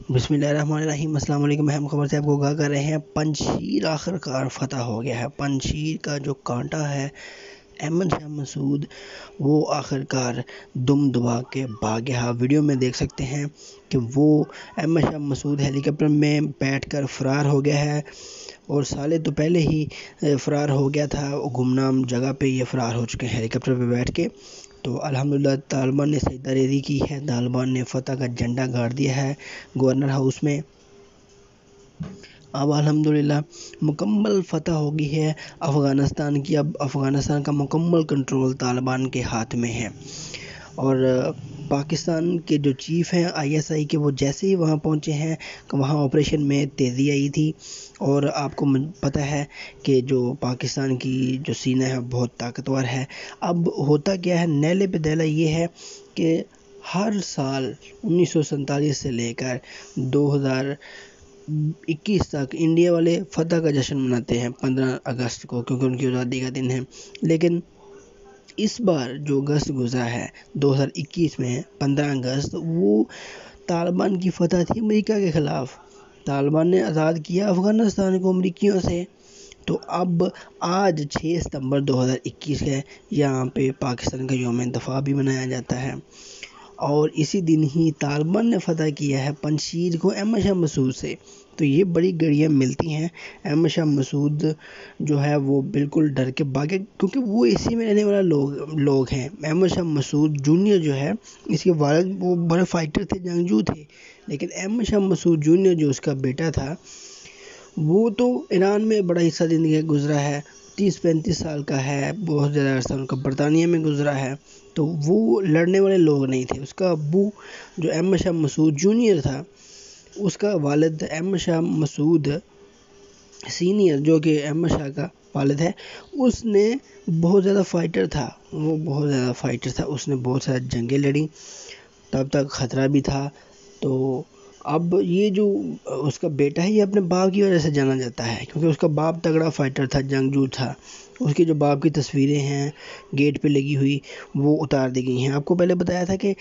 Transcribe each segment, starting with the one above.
بسم اللہ الرحمن الرحیم۔ السلام علیکم۔ اہم خبر سے آپ کو آگاہ کر رہے ہیں، پنجشیر آخر کار فتح ہو گیا ہے۔ پنجشیر کا جو کانٹا ہے احمد شاہ مسعود، وہ آخر کار دم دبا کے بھاگ گیا۔ ویڈیو میں دیکھ سکتے ہیں کہ وہ احمد شاہ مسعود ہیلی کاپٹر میں بیٹھ کر فرار ہو گیا ہے، اور سالے تو پہلے ہی فرار ہو گیا تھا، گمنام جگہ پہ یہ فرار ہو چکے ہیں ہیلی کاپٹر پہ بیٹھ کے۔ تو الحمدللہ طالبان نے سجدہ ریزی کی ہے، طالبان نے فتح کا جھنڈا گاڑ دیا ہے گورنر ہاؤس میں۔ اب الحمدللہ مکمل فتح ہو گئی ہے افغانستان کی۔ اب افغانستان کا مکمل کنٹرول طالبان کے ہاتھ میں ہے، اور پاکستان کے جو چیف ہیں ISI کے، وہ جیسے ہی وہاں پہنچے ہیں کہ وہاں آپریشن میں تیزی آئی تھی۔ اور آپ کو پتہ ہے کہ جو پاکستان کی جو سینہ ہے بہت طاقتور ہے۔ اب ہوتا کیا ہے، نیلے پہ دیلا یہ ہے کہ ہر سال 1947 سے لے کر 2021 تک انڈیا والے فتح کا جشن مناتے ہیں 15 اگست کو، کیونکہ ان کی آزادی کا دن ہے۔ لیکن اس بار جو اگست گزرا ہے 2021 میں 15 اگست، وہ طالبان کی فتح تھی امریکہ کے خلاف۔ طالبان نے آزاد کیا افغانستان کو امریکیوں سے۔ تو اب آج 6 ستمبر 2021 ہے، یہاں پہ پاکستان کا یوم دفاع بھی منایا جاتا ہے، اور اسی دن ہی طالبان نے فتح کیا ہے پنجشیر کو احمد شاہ مسعود سے۔ تو یہ بڑی گڑیاں ملتی ہیں۔ احمد شاہ مسعود جو ہے وہ بالکل ڈر کے بھاگے، کیونکہ وہ اسی میں رہنے والا لوگ ہیں۔ احمد شاہ مسعود جونیئر جو ہے، اس کے والد وہ بڑے فائٹر تھے، جنگجو تھے، لیکن احمد شاہ مسعود جونیئر جو اس کا بیٹا تھا، وہ تو ایران میں بڑا حصہ زندگی گزرا ہے، 30-35 سال کا ہے، بہت زیادہ عرصہ ان کا برطانیہ میں گزرا ہے۔ تو وہ لڑنے والے لوگ نہیں تھے۔ اس کا ابو جو احمد شاہ مسعود جونیئر تھا، اس کا والد احمد شاہ مسعود سینئر جو کہ احمد شاہ کا والد ہے، اس نے بہت زیادہ فائٹر تھا، اس نے بہت سارا جنگیں لڑیں، تب تک خطرہ بھی تھا۔ تو اب یہ جو اس کا بیٹا ہے، یہ اپنے باپ کی وجہ سے جانا جاتا ہے، کیونکہ اس کا باپ تگڑا فائٹر تھا، جنگجو تھا۔ اس کی جو باپ کی تصویریں ہیں گیٹ پہ لگی ہوئی، وہ اتار دی گئی ہیں۔ آپ کو پہلے بتایا تھا کہ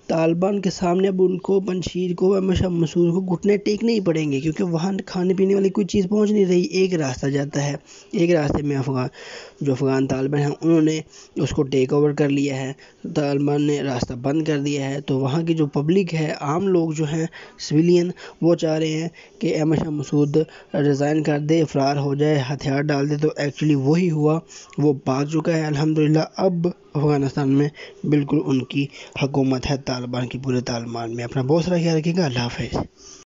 طالبان کے سامنے اب ان کو پنجشیر کو، احمد شاہ مسعود کو گھٹنے ٹیکنے ہی پڑیں گے، کیونکہ وہاں کھانے پینے والی کوئی چیز پہنچ نہیں رہی۔ ایک راستہ جاتا ہے، ایک راستے میں افغان طالبان ہیں، انہوں نے اس کو ٹیک اوور کر لیا ہے، طالبان نے راستہ بند کر دیا ہے۔ تو وہاں کی جو پبلک ہے، عام لوگ جو ہیں، سویلین، وہ چاہ رہے ہیں کہ احمد شاہ مسعود ریزائن کر دے، فرار ہو جائے، ہتھیار ڈال دے۔ تو ایکچولی وہی ہوا، وہ بھاگ چکا ہے الحمدللہ۔ اب افغانستان میں بالکل ان کی حکومت ہے، طالبان کی، پورے طالبان میں۔ اپنا بہت سارا خیال رکھیے گا۔ اللہ حافظ۔